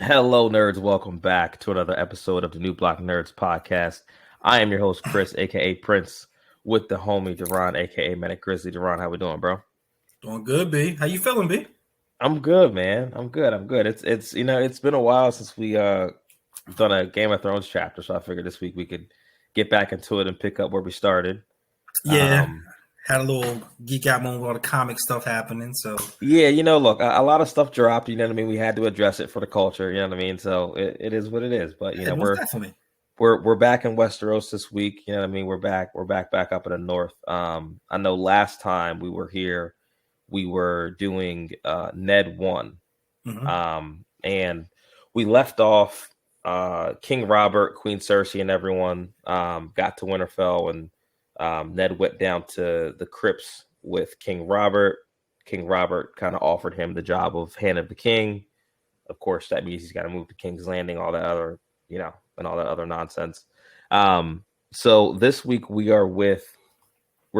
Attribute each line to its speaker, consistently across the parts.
Speaker 1: Hello, nerds. Welcome back to another episode of the New Block Nerds podcast. I am your host, Chris, aka Prince, with the homie Duran, aka Manic Grizzly. Duran, how we doing, bro?
Speaker 2: Doing good, B. How you feeling, B?
Speaker 1: I'm good, man. I'm good. It's it's been a while since we done a Game of Thrones chapter, so I figured this week we could get back into it and pick up where we started.
Speaker 2: Yeah,
Speaker 1: Um,
Speaker 2: had a little geek out moment with all the comic stuff happening. So
Speaker 1: yeah, look, a lot of stuff dropped. You know what I mean? We had to address it for the culture. You know what I mean? So it is what it is. But
Speaker 2: yeah, most definitely.
Speaker 1: we're back in Westeros this week. You know what I mean? We're back up in the north. I know last time we were here, we were doing Ned 1.
Speaker 2: Hmm.
Speaker 1: And we left off King Robert, Queen Cersei, and everyone got to Winterfell, and Ned went down to the crypts with King Robert. King Robert kind of offered him the job of Hand of the King. Of course, that means he's got to move to King's Landing, all that other, and all that other nonsense. So this week we're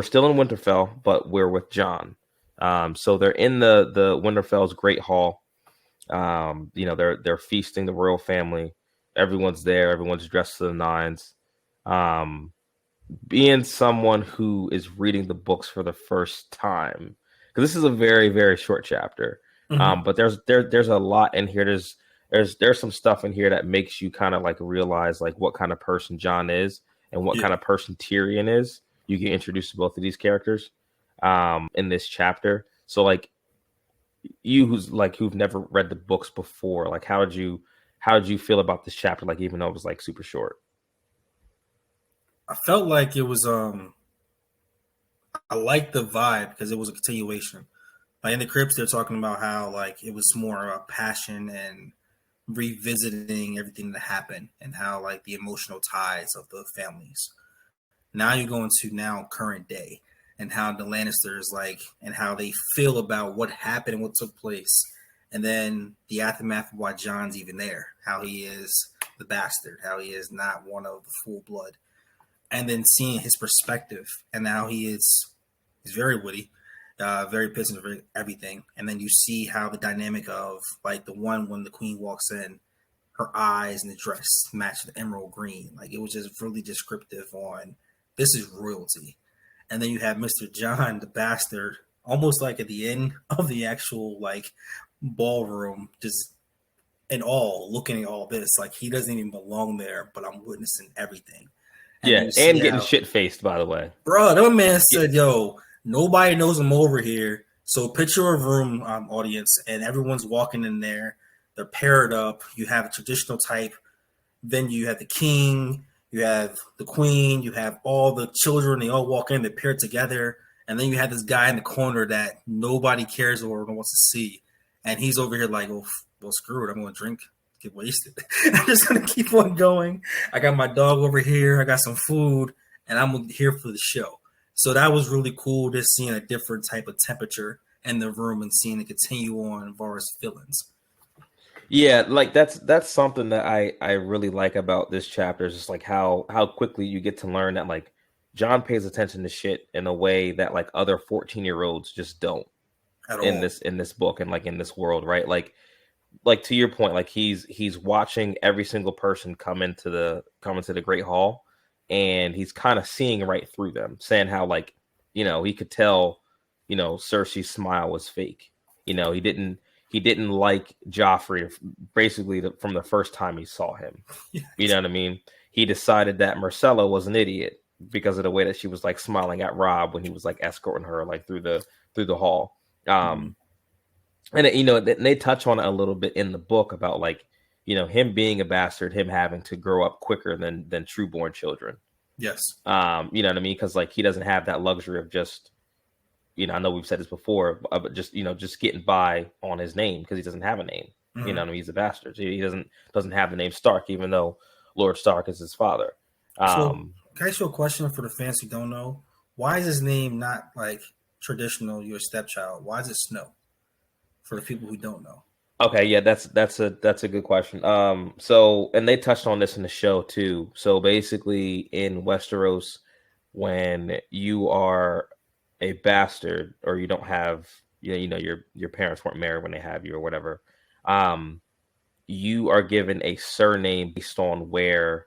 Speaker 1: still in Winterfell, but we're with Jon. So they're in the Winterfell's Great Hall. They're feasting the royal family. Everyone's there. Everyone's dressed to the nines. Um, Being someone who is reading the books for the first time, because this is a very very short chapter.
Speaker 2: Hmm.
Speaker 1: But there's a lot in here. There's some stuff in here that makes you kind of like realize like what kind of person Jon is and what
Speaker 2: Yeah,
Speaker 1: kind of person Tyrion is. You get introduced to both of these characters in this chapter. So like who've never read the books before, like how did you feel about this chapter? Like even though it was like super short.
Speaker 2: I felt like it was. I liked the vibe because it was a continuation. Like in the crypts, they're talking about how like it was more a passion and revisiting everything that happened and how like the emotional ties of the families. Now you go into now current day and how the Lannisters like and how they feel about what happened and what took place, and then the aftermath of why John's even there, how he is the bastard, how he is not one of the full blood, and then seeing his perspective and now he's very witty, very pissed and everything, and then you see how the dynamic of like the one when the queen walks in, her eyes and the dress match the emerald green. Like it was just really descriptive on this is royalty. And then you have Mr. John, the bastard, almost like at the end of the actual like ballroom, just in all looking at all this. Like he doesn't even belong there, but I'm witnessing everything. And
Speaker 1: Yeah,
Speaker 2: you see
Speaker 1: and getting
Speaker 2: how,
Speaker 1: shit faced, by the way.
Speaker 2: bro, that man
Speaker 1: Yeah,
Speaker 2: said, yo, nobody knows I'm over here. So picture a room, audience, and everyone's walking in there. They're paired up. You have a traditional type. Then you have the king, you have the queen, you have all the children. They all walk in, they pair together, and then you have this guy in the corner that nobody cares or wants to see, and he's over here like, well, screw it, I'm gonna drink, get wasted. I'm just gonna keep on going. I got my dog over here, I got some food, and I'm here for the show. So that was really cool, just seeing a different type of temperature in the room and seeing it continue on as far as feelings.
Speaker 1: yeah, like that's something that I really like about this chapter is just like how quickly you get to learn that like John pays attention to shit in a way that like other 14-year-olds just don't
Speaker 2: At
Speaker 1: in
Speaker 2: all.
Speaker 1: this book and like in this world, right? Like to your point, like he's watching every single person come into the Great Hall, and he's kind of seeing right through them, saying how like he could tell Cersei's smile was fake. He didn't like Joffrey basically from the first time he saw him.
Speaker 2: Yeah.
Speaker 1: You know what I mean? He decided that Marcella was an idiot because of the way that she was like smiling at Rob when he was like escorting her like through the hall.
Speaker 2: Mm-hmm.
Speaker 1: And they touch on it a little bit in the book about like him being a bastard, him having to grow up quicker than trueborn children.
Speaker 2: Yes.
Speaker 1: You know what I mean? Because like he doesn't have that luxury of just I know we've said this before, but just getting by on his name because he doesn't have a name.
Speaker 2: Mm-hmm.
Speaker 1: What I mean? He's a bastard. He doesn't have the name Stark, even though Lord Stark is his father.
Speaker 2: So,
Speaker 1: Um,
Speaker 2: can I ask you a question for the fans who don't know? Why is his name not like traditional your stepchild? Why is it Snow? For the people who don't know.
Speaker 1: okay, yeah, that's a good question. So and they touched on this in the show too. So basically, in Westeros, when you are a bastard or you don't have your parents weren't married when they have you or whatever, um you are given a surname based on where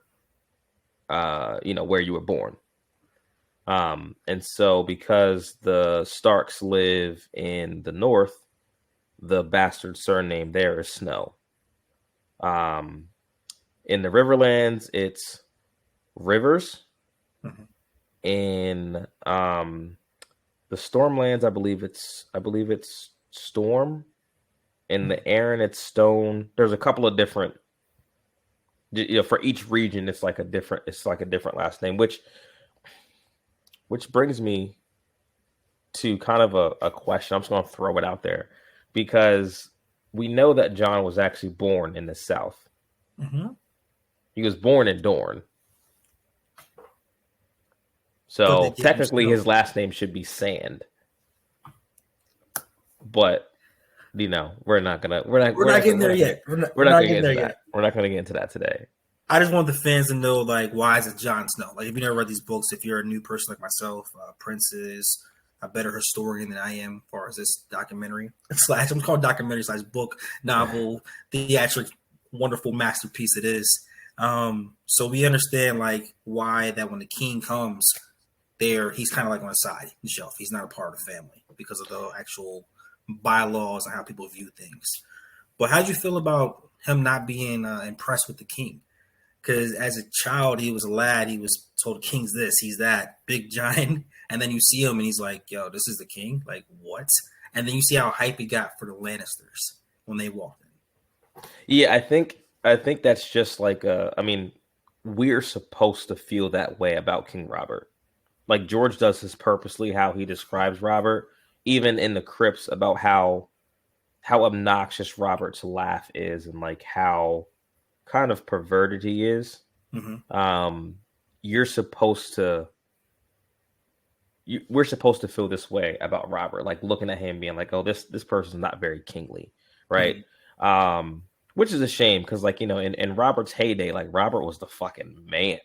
Speaker 1: where you were born. And so because the Starks live in the north, the bastard surname there is Snow. Um, in the Riverlands, it's Rivers.
Speaker 2: Mm-hmm.
Speaker 1: In the Stormlands, I believe it's Storm. In the Aaron, it's Stone. There's a couple of different, for each region, it's like a different last name, which brings me to kind of a question. I'm just going to throw it out there because we know that Jon was actually born in the South.
Speaker 2: Mm-hmm.
Speaker 1: He was born in Dorne. So technically his last name should be Sand. But we're not getting
Speaker 2: there yet.
Speaker 1: We're not going to get into that. We're not going to get into that today.
Speaker 2: I just want the fans to know, like, why is it Jon Snow? Like, if you never read these books, if you're a new person like myself, Prince is a better historian than I am as far as this documentary / I'm called documentary / book, novel, the actual wonderful masterpiece it is. So we understand, like, why that when the king comes there, he's kind of like on the side, the shelf. He's not a part of the family because of the actual bylaws and how people view things. But how did you feel about him not being impressed with the king? Because as a child, he was a lad. He was told the king's this, he's that, big giant. And then you see him and he's like, yo, this is the king? Like, what? And then you see how hype he got for the Lannisters when they walked in.
Speaker 1: Yeah, I think that's just like, we're supposed to feel that way about King Robert. Like George does this purposely, how he describes Robert, even in the crypts, about how obnoxious Robert's laugh is and like how kind of perverted he is.
Speaker 2: Mm-hmm.
Speaker 1: We're supposed to feel this way about Robert, like looking at him being like, oh, this person's not very kingly, right? Mm-hmm. Which is a shame because, like, in Robert's heyday, like Robert was the fucking man.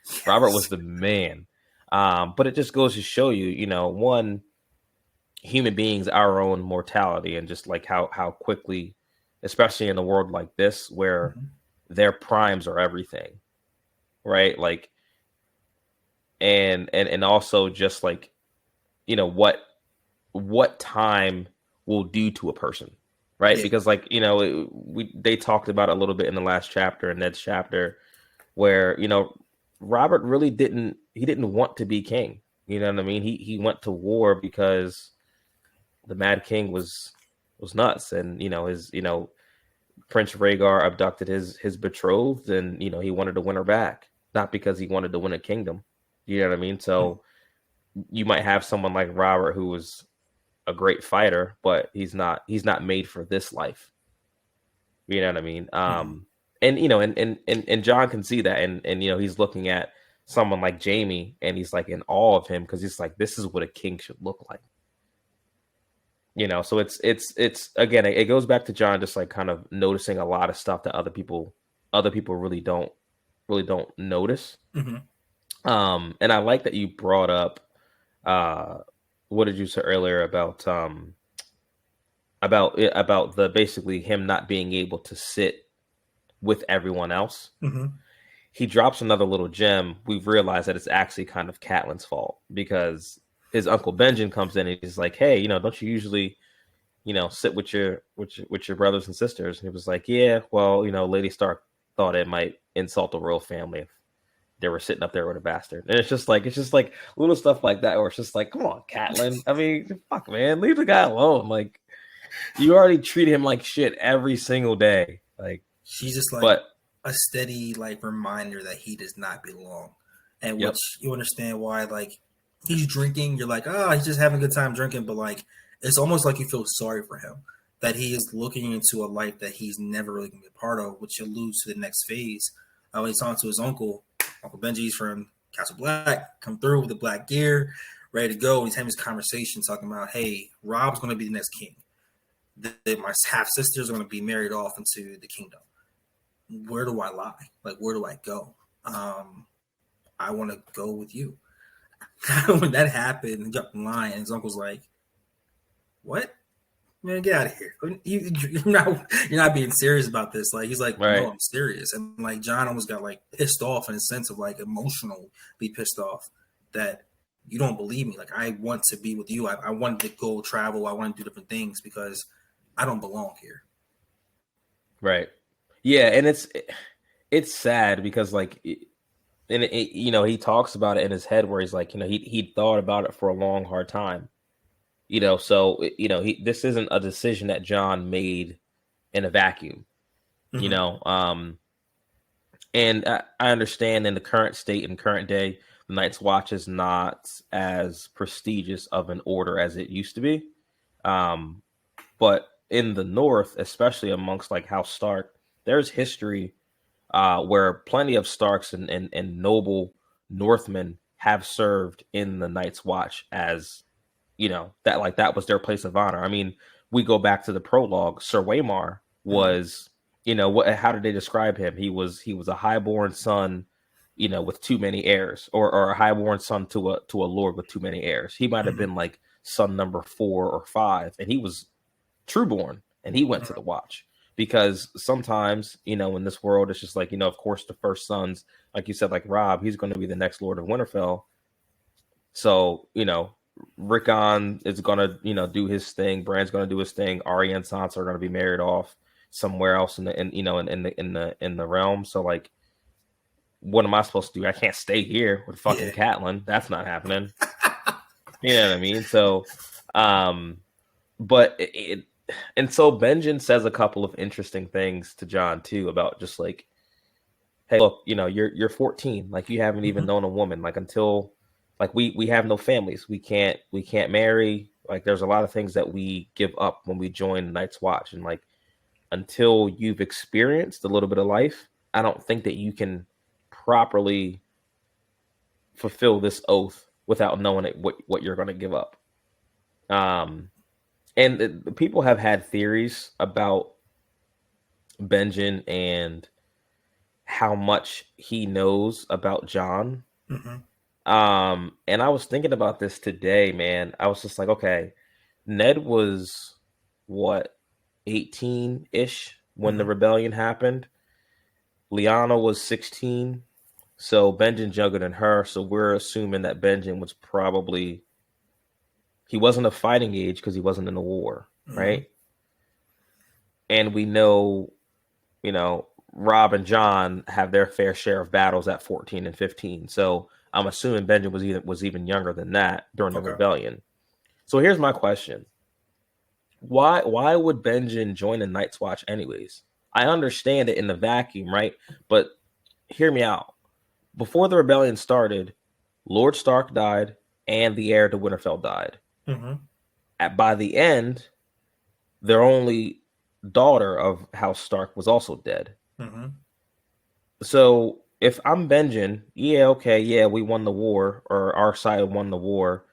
Speaker 1: Yes. Robert was the man. But it just goes to show you, one, human beings, our own mortality, and just like how quickly, especially in a world like this where mm-hmm. their primes are everything, right? Like, and also just like, what time will do to a person, right? Yeah. Because like, they talked about it a little bit in the last chapter, in Ned's chapter, where, Robert really didn't want to be king. You know what I mean? He went to war because the Mad King was nuts, and his Prince Rhaegar abducted his betrothed, and he wanted to win her back, not because he wanted to win a kingdom. You know what I mean? So you might have someone like Robert who was a great fighter, but he's not made for this life. You know what I mean? And Jon can see that, and he's looking at someone like Jaime, and he's like in awe of him because he's like, this is what a king should look like. So it's again, it goes back to Jon just like kind of noticing a lot of stuff that other people really don't notice. Mm-hmm. And I like that you brought up what did you say earlier about the basically him not being able to sit with everyone else. Mm-hmm. He drops another little gem. We've realized that it's actually kind of Catelyn's fault because his uncle Benjen comes in and he's like, hey, don't you usually, sit with your brothers and sisters? And he was like, yeah, well, Lady Stark thought it might insult the royal family if they were sitting up there with a bastard. And it's just like little stuff like that where it's just like, come on, Catelyn. I mean, fuck, man, leave the guy alone. Like, you already treat him like shit every single day. Like,
Speaker 2: she's just like a steady like reminder that he does not belong. And which you understand why, like, he's drinking, you're like, he's just having a good time drinking, but like it's almost like you feel sorry for him that he is looking into a life that he's never really gonna be a part of, which alludes to the next phase. When he's talking to his Uncle Benji's from Castle Black, come through with the black gear, ready to go. And he's having this conversation talking about, hey, Rob's gonna be the next king. My half sisters are gonna be married off into the kingdom. Where do I lie? Like, where do I go? I want to go with you. When that happened, he got in line, and his uncle's like, what? Man, get out of here. You're not being serious about this. Like, he's like,
Speaker 1: Right.
Speaker 2: no, I'm serious. And like John almost got like pissed off in a sense of like emotionally pissed off that you don't believe me. Like, I want to be with you. I wanted to go travel. I want to do different things because I don't belong here.
Speaker 1: Right. Yeah, and it's sad because like and he talks about it in his head where he's like, he thought about it for a long hard time. So this isn't a decision that John made in a vacuum. you
Speaker 2: Mm-hmm.
Speaker 1: know um and I understand in the current state and current day, the Night's Watch is not as prestigious of an order as it used to be. But in the North, especially amongst like House Stark, there's history where plenty of Starks and noble Northmen have served in the Night's Watch as, that was their place of honor. I mean, we go back to the prologue. Sir Waymar
Speaker 2: Mm-hmm.
Speaker 1: was, how did they describe him? He was a highborn son, with too many heirs, or a highborn son to a lord with too many heirs. He might have
Speaker 2: Mm-hmm.
Speaker 1: been like son number 4 or 5, and he was trueborn, and he went to the Watch because sometimes, in this world, it's just like, of course, the first sons, like you said, like Rob, he's going to be the next Lord of Winterfell. So, Rickon is gonna, do his thing. Bran's gonna do his thing. Arya and Sansa are gonna be married off somewhere else in the realm. So like, what am I supposed to do? I can't stay here with fucking
Speaker 2: Yeah.
Speaker 1: Catelyn. That's not happening. You know what I mean? So, um, but and so Benjen says a couple of interesting things to Jon too about just like, hey, look, you're 14, like you haven't even
Speaker 2: Mm-hmm.
Speaker 1: known a woman, like until like we have no families, we can't marry, like there's a lot of things that we give up when we join the Night's Watch, and like until you've experienced a little bit of life, I don't think that you can properly fulfill this oath without knowing what you're going to give up. um and the people have had theories about Benjen and how much he knows about Jon.
Speaker 2: Mm-hmm.
Speaker 1: And I was thinking about this today, man. I was just like, okay, Ned was what, 18-ish when the
Speaker 2: Mm-hmm.
Speaker 1: rebellion happened. Lyanna was 16. So Benjen's younger than her. So we're assuming that Benjen was probably, he wasn't of fighting age because he wasn't in the war,
Speaker 2: Mm-hmm.
Speaker 1: right? And we know, Rob and Jon have their fair share of battles at 14 and 15. So I'm assuming Benjen was even younger than that during the
Speaker 2: Okay.
Speaker 1: rebellion. So here's my question. Why would Benjen join the Night's Watch anyways? I understand it in the vacuum, right? But hear me out. Before the rebellion started, Lord Stark died and the heir to Winterfell died.
Speaker 2: Mm-hmm.
Speaker 1: By the end, their only daughter of House Stark was also dead.
Speaker 2: Mm-hmm.
Speaker 1: So if I'm Benjen, yeah, okay, yeah, we won the war, or our side won the war,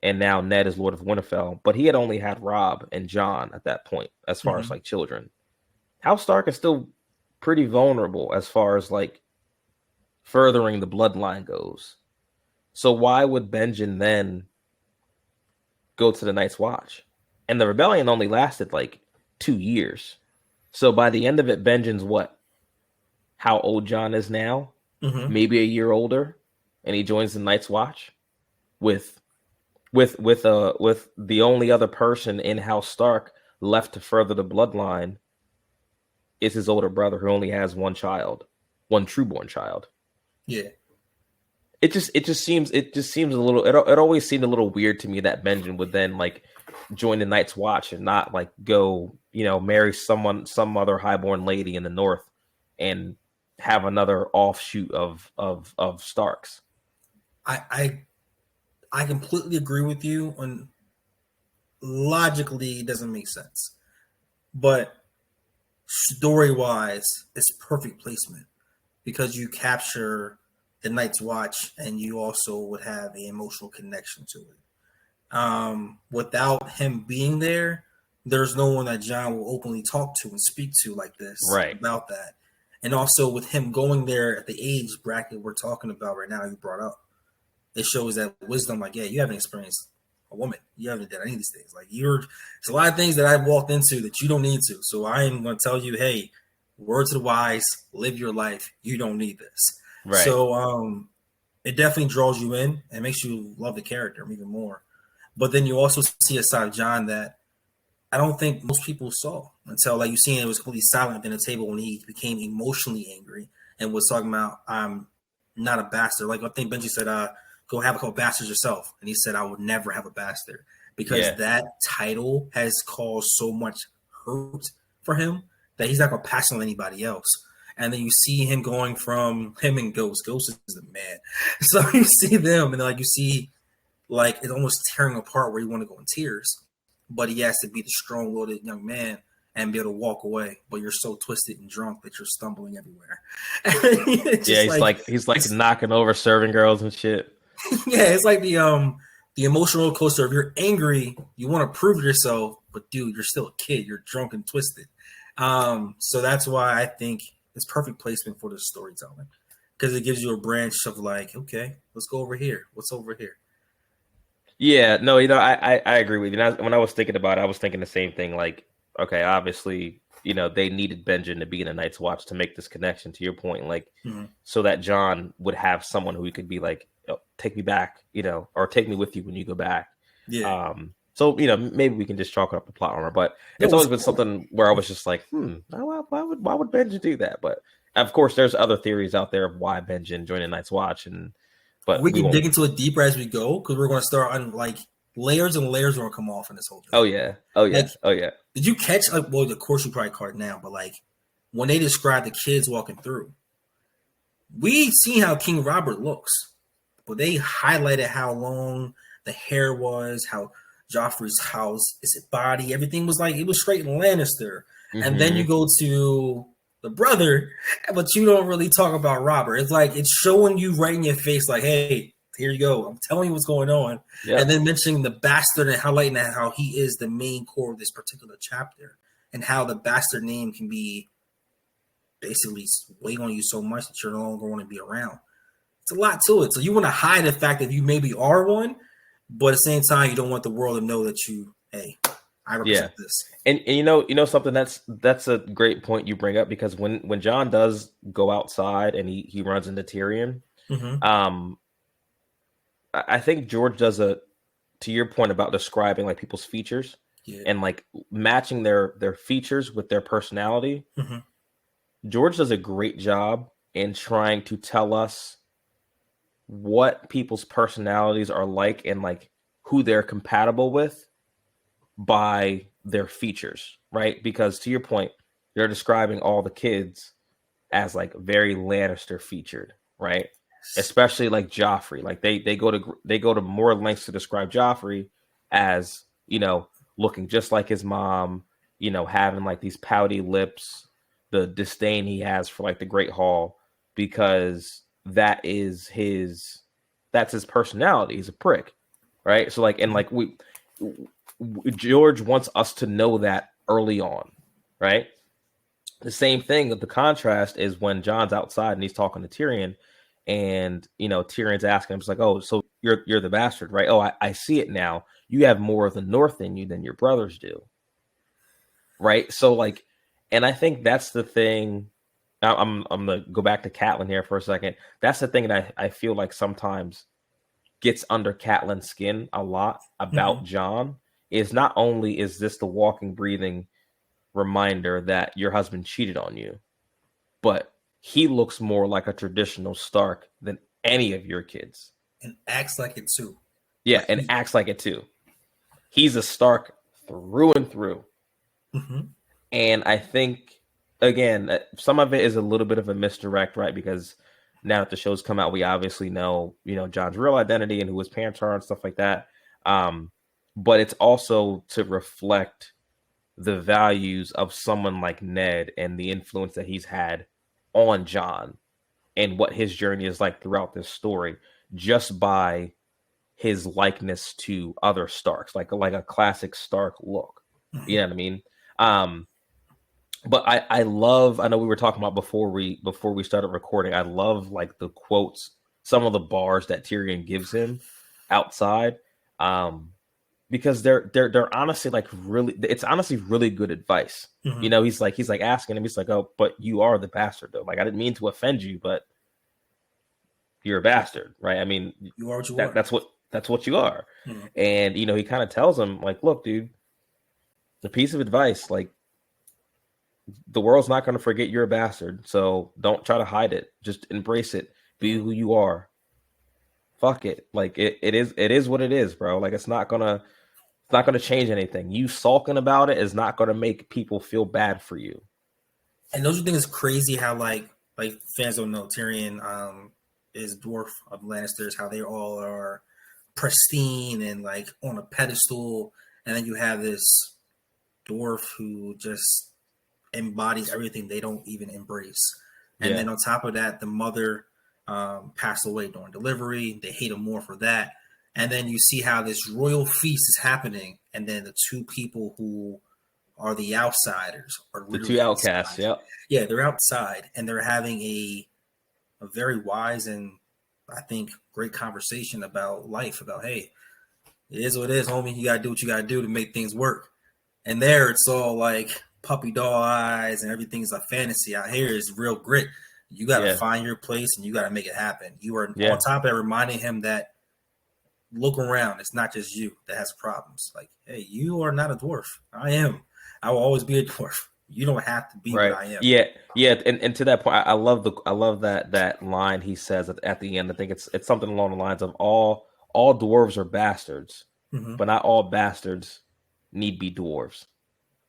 Speaker 1: and now Ned is Lord of Winterfell. But he had only had Rob and Jon at that point, as far as
Speaker 2: Mm-hmm.
Speaker 1: like children. House Stark is still pretty vulnerable as far as like furthering the bloodline goes. So why would Benjen then go to the Night's Watch? And the rebellion only lasted like 2 years. So by the end of it, Benjen's what? How old Jon is now?
Speaker 2: Mm-hmm.
Speaker 1: Maybe a year older, and he joins the Night's Watch with the only other person in House Stark left to further the bloodline is his older brother, who only has one child, one trueborn child.
Speaker 2: Yeah.
Speaker 1: It just seems a little, it always seemed a little weird to me that Benjen would then like join the Night's Watch and not like go, marry some other highborn lady in the North and have another offshoot of Starks.
Speaker 2: I I I completely agree with you on logically it doesn't make sense. But story wise, it's perfect placement because you capture the Night's Watch and you also would have an emotional connection to it. Without him being there, there's no one that John will openly talk to and speak to like this
Speaker 1: Right.
Speaker 2: about that. And also with him going there at the age bracket we're talking about right now, you brought up, it shows that wisdom. Like, yeah, you haven't experienced a woman. You haven't done any of these things. Like it's a lot of things that I've walked into that you don't need to. So I am going to tell you, hey, word to the wise, live your life. You don't need this.
Speaker 1: Right.
Speaker 2: So it definitely draws you in and makes you love the character even more. But then you also see a side of Jon that I don't think most people saw until, like, you see it was completely silent at the table when he became emotionally angry and was talking about, I'm not a bastard. Like, I think Benji said, go have a couple bastards yourself. And he said, I would never have a bastard, because that title has caused so much hurt for him that he's not going to pass on anybody else. And then you see him going from him and Ghost. Ghost is the man. So you see them, and then, like, you see, like, it's almost tearing apart where you want to go in tears. But he has to be the strong-willed young man and be able to walk away. But you're so twisted and drunk that you're stumbling everywhere.
Speaker 1: He's like knocking over serving girls and shit.
Speaker 2: Yeah, it's like the emotional coaster. If you're angry, you want to prove yourself, but dude, you're still a kid. You're drunk and twisted. So that's why I think it's perfect placement for the storytelling, because it gives you a branch of, like, okay, let's go over here. What's over here?
Speaker 1: Yeah, no, I agree with you. When I was thinking about it, I was thinking the same thing. Like, okay, obviously, they needed Benjen to be in a Night's Watch to make this connection, to your point, like, so that Jon would have someone who he could be like, oh, take me back, or take me with you when you go back.
Speaker 2: Yeah.
Speaker 1: So, maybe we can just chalk it up to plot armor, but it's always been something where I was just like, why would Benjen do that? But of course, there's other theories out there of why Benjen joined the Night's Watch, but
Speaker 2: we can dig into it deeper as we go, because we're going to start on, like, layers and layers are going to come off in this whole thing.
Speaker 1: Oh yeah.
Speaker 2: Like, did you catch, like, well, of course you probably caught it now, but, like, when they describe the kids walking through, we see how King Robert looks, but they highlighted how long the hair was, how Joffrey's house, his body, everything was like, it was straight Lannister. Mm-hmm. And then you go to the brother, but you don't really talk about Robert. It's like, it's showing you right in your face, like, hey, here you go. I'm telling you what's going on. Yep. And then mentioning the bastard and highlighting how he is the main core of this particular chapter, and how the bastard name can be basically weighing on you so much that you're no longer want to be around. It's a lot to it. So you want to hide the fact that you maybe are one, but at the same time, you don't want the world to know that you, hey, I represent this.
Speaker 1: And you know something, that's a great point you bring up, because when Jon does go outside and he runs into Tyrion, I think George does to your point about describing, like, people's features and, like, matching their features with their personality. George does a great job in trying to tell us what people's personalities are like and, like, who they're compatible with by their features, right? Because to your point, they're describing all the kids as, like, very Lannister featured, right? Especially, like, Joffrey. Like, they go to more lengths to describe Joffrey as, looking just like his mom, having, like, these pouty lips, the disdain he has for, like, the Great Hall, because that's his personality. He's a prick, right? So, like, and, like, George wants us to know that early on, right? The same thing, the contrast is when Jon's outside and he's talking to Tyrion, and Tyrion's asking him, it's like, oh, so you're the bastard, right? Oh, I see it now. You have more of the North in you than your brothers do, right? So, like, and I think that's the thing. I'm gonna go back to Catelyn here for a second. That's the thing that I feel like sometimes gets under Catelyn's skin a lot about Jon, is not only is this the walking, breathing reminder that your husband cheated on you, but he looks more like a traditional Stark than any of your kids.
Speaker 2: And acts like it too.
Speaker 1: Yeah, and acts like it too. He's a Stark through and through. And I think, again, some of it is a little bit of a misdirect, right? Because now that the show's come out, we obviously know, Jon's real identity and who his parents are and stuff like that. But it's also to reflect the values of someone like Ned and the influence that he's had on Jon and what his journey is like throughout this story, just by his likeness to other Starks, like a classic Stark look. You know what I mean? But I know we were talking about before we started recording, I love, like, the quotes, some of the bars that Tyrion gives him outside. because they're honestly like really, it's honestly really good advice.
Speaker 2: Mm-hmm.
Speaker 1: You know, he's like asking him, he's like, oh, but you are the bastard though. Like I didn't mean to offend you, but you're a bastard, right? I mean,
Speaker 2: You are what you are.
Speaker 1: that's what you are.
Speaker 2: Mm-hmm.
Speaker 1: And you know, he kind of tells him like, look, dude, the piece of advice, like the world's not going to forget you're a bastard, so don't try to hide it. Just embrace it. Be who you are. Fuck it. Like it is what it is, bro. Like it's not gonna change anything. You sulking about it is not gonna make people feel bad for you.
Speaker 2: And don't you think it's crazy how like fans don't know Tyrion is dwarf of Lannisters, how they all are pristine and like on a pedestal, and then you have this dwarf who just embodies everything they don't even embrace. And then on top of that, the mother passed away during delivery. They hate him more for that. And then you see how this royal feast is happening, and then the two people who are the outsiders are
Speaker 1: the two outcasts.
Speaker 2: Outside. Yeah, they're outside, and they're having a very wise and I think great conversation about life. About, hey, it is what it is, homie. You gotta do what you gotta do to make things work. And there, it's all like puppy dog eyes, and everything's a fantasy. Out here is real grit. You gotta find your place, and you gotta make it happen. You are on top of it, reminding him that look around. It's not just you that has problems. Like, hey, you are not a dwarf. I am. I will always be a dwarf. You don't have to be what I am.
Speaker 1: Yeah. And to that point, I love that line he says at the end. I think it's something along the lines of all dwarves are bastards, but not all bastards need be dwarves.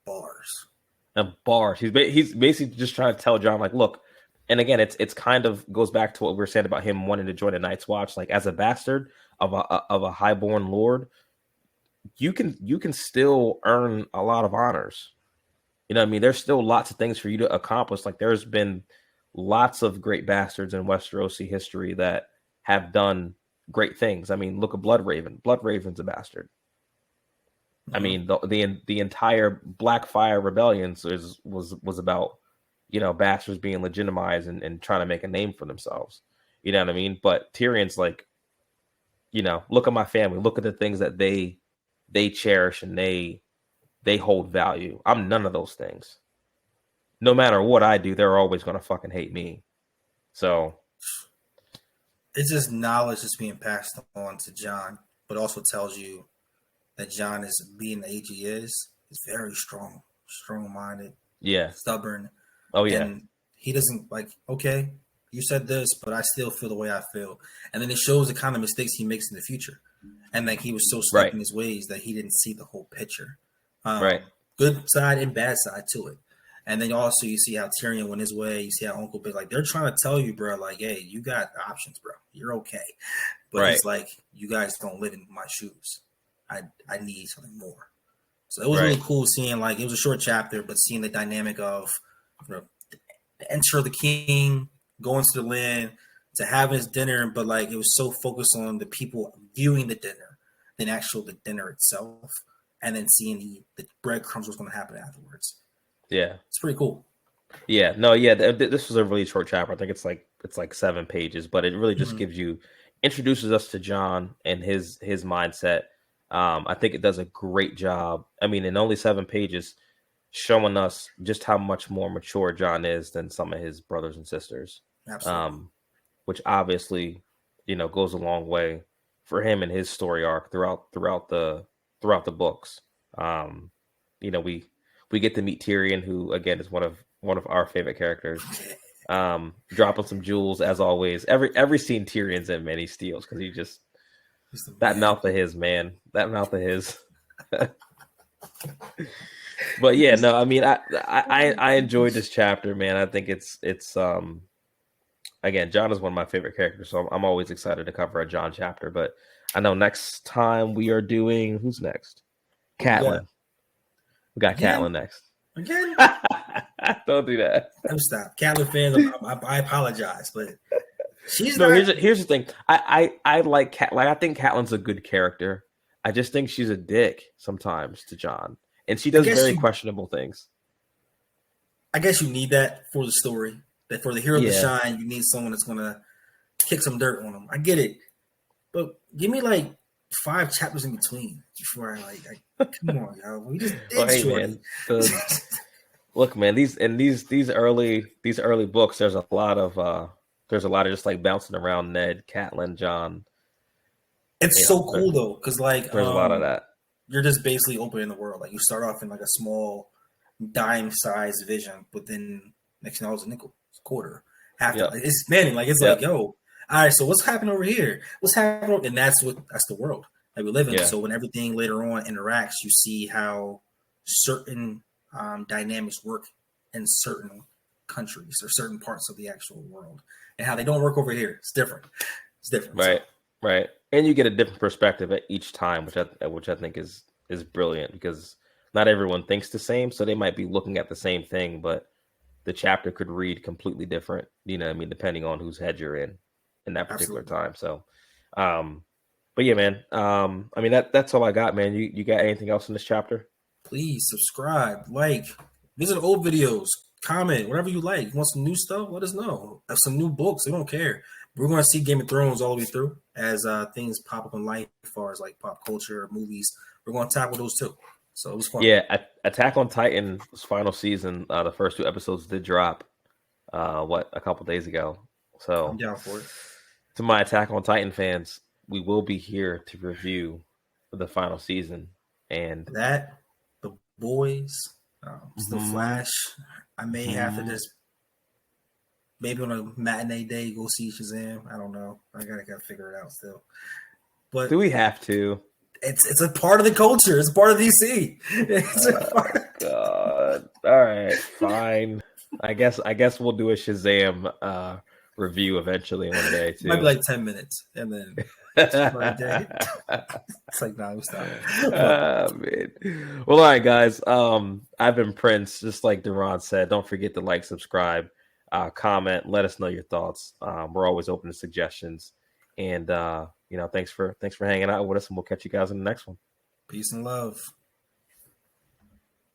Speaker 2: Bars.
Speaker 1: And bars. He's basically just trying to tell Jon, like, look, and again, it's kind of goes back to what we were saying about him wanting to join the Night's Watch. Like, as a bastard of a highborn lord, you can still earn a lot of honors. You know what I mean? There's still lots of things for you to accomplish. Like, there's been lots of great bastards in Westerosi history that have done great things. I mean, look at Bloodraven. Bloodraven's a bastard. I mean, the entire Blackfire Rebellion was about, you know, bastards being legitimized and trying to make a name for themselves. You know what I mean? But Tyrion's like, you know, look at my family. Look at the things that they cherish and they hold value. I'm none of those things. No matter what I do, they're always going to fucking hate me. So
Speaker 2: it's just knowledge that's being passed on to Jon, but also tells you that Jon is, being the age he is very strong-minded, stubborn.
Speaker 1: Oh yeah.
Speaker 2: And he doesn't like, okay, you said this, but I still feel the way I feel. And then it shows the kind of mistakes he makes in the future. And like, he was so stuck in his ways that he didn't see the whole picture. Good side and bad side to it. And then also you see how Tyrion went his way. You see how Uncle Big, like, they're trying to tell you, bro, like, hey, you got options, bro. You're okay. But it's like, you guys don't live in my shoes. I need something more. So it was really cool seeing, like, it was a short chapter, but seeing the dynamic of, you know, the enter of the king, going to the land, to having his dinner, but like it was so focused on the people viewing the dinner than the dinner itself, and then seeing the breadcrumbs what's going to happen afterwards.
Speaker 1: Yeah,
Speaker 2: it's pretty cool.
Speaker 1: Yeah, no, this was a really short chapter. I think it's like 7 pages, but it really just introduces us to Jon and his mindset. I think it does a great job. I mean, in only 7 pages, showing us just how much more mature Jon is than some of his brothers and sisters.
Speaker 2: Absolutely.
Speaker 1: Which obviously, you know, goes a long way for him and his story arc throughout the books. You know, we get to meet Tyrion, who again is one of our favorite characters. Dropping some jewels as always. Every scene Tyrion's in, man, he steals because he's that mouth of his, man. That mouth of his. But yeah, no, I mean, I enjoyed this chapter, man. I think it's again, Jon is one of my favorite characters, so I'm always excited to cover a Jon chapter. But I know next time we are doing, who's next? Catelyn. We got Catelyn next.
Speaker 2: Again?
Speaker 1: Don't do that.
Speaker 2: I'm stop. Catelyn fans, I apologize, but she's
Speaker 1: no. Here's the thing. I like Cat. Like, I think Catelyn's a good character. I just think she's a dick sometimes to Jon, and she does very questionable things.
Speaker 2: I guess you need that for the story. That for the hero to shine, you need someone that's gonna kick some dirt on him. I get it, but give me like 5 chapters in between before I come on, yo. We just did
Speaker 1: Well, hey,
Speaker 2: Shorty.
Speaker 1: man, look, man, these early books, there's a lot of just like bouncing around Ned, Catelyn, John.
Speaker 2: It's so cool though, because
Speaker 1: there's a lot of that.
Speaker 2: You're just basically opening the world. Like you start off in like a small dime-sized vision, but then next thing you know, it's a nickel, it's a quarter, half.
Speaker 1: Yep.
Speaker 2: It's expanding. Like it's like, yo, all right. So what's happening over here? What's happening? And that's the world that we live in.
Speaker 1: Yeah.
Speaker 2: So when everything later on interacts, you see how certain dynamics work in certain countries or certain parts of the actual world, and how they don't work over here. It's different. It's different.
Speaker 1: Right. So. Right. And you get a different perspective at each time, which I think is brilliant, because not everyone thinks the same. So they might be looking at the same thing, but the chapter could read completely different, you know what I mean, depending on whose head you're in that particular time. So, but yeah, man, I mean, that's all I got, man. You got anything else in this chapter?
Speaker 2: Please subscribe, like, visit old videos, comment, whatever you like. You want some new stuff? Let us know. Have some new books. We don't care. We're going to see Game of Thrones all the way through as things pop up in life as far as like pop culture, movies. We're going to tackle those too. So it was fun.
Speaker 1: Yeah, Attack on Titan's final season, the first 2 episodes did drop, a couple days ago. So
Speaker 2: I'm down for it.
Speaker 1: To my Attack on Titan fans, we will be here to review the final season. And
Speaker 2: that, The Boys, The Flash. I may have to just maybe on a matinee day go see Shazam. I don't know. I gotta figure it out still. But
Speaker 1: do we have to?
Speaker 2: It's a part of the culture. It's part of DC.
Speaker 1: God. All right, fine. I guess we'll do a Shazam review eventually one day too.
Speaker 2: Might be like 10 minutes, and then it's like, nah, we stop.
Speaker 1: Man. Well, all right, guys. I've been Prince. Just like Duran said, don't forget to like, subscribe, comment, let us know your thoughts. We're always open to suggestions. And thanks for hanging out with us, and we'll catch you guys in the next one.
Speaker 2: Peace and love.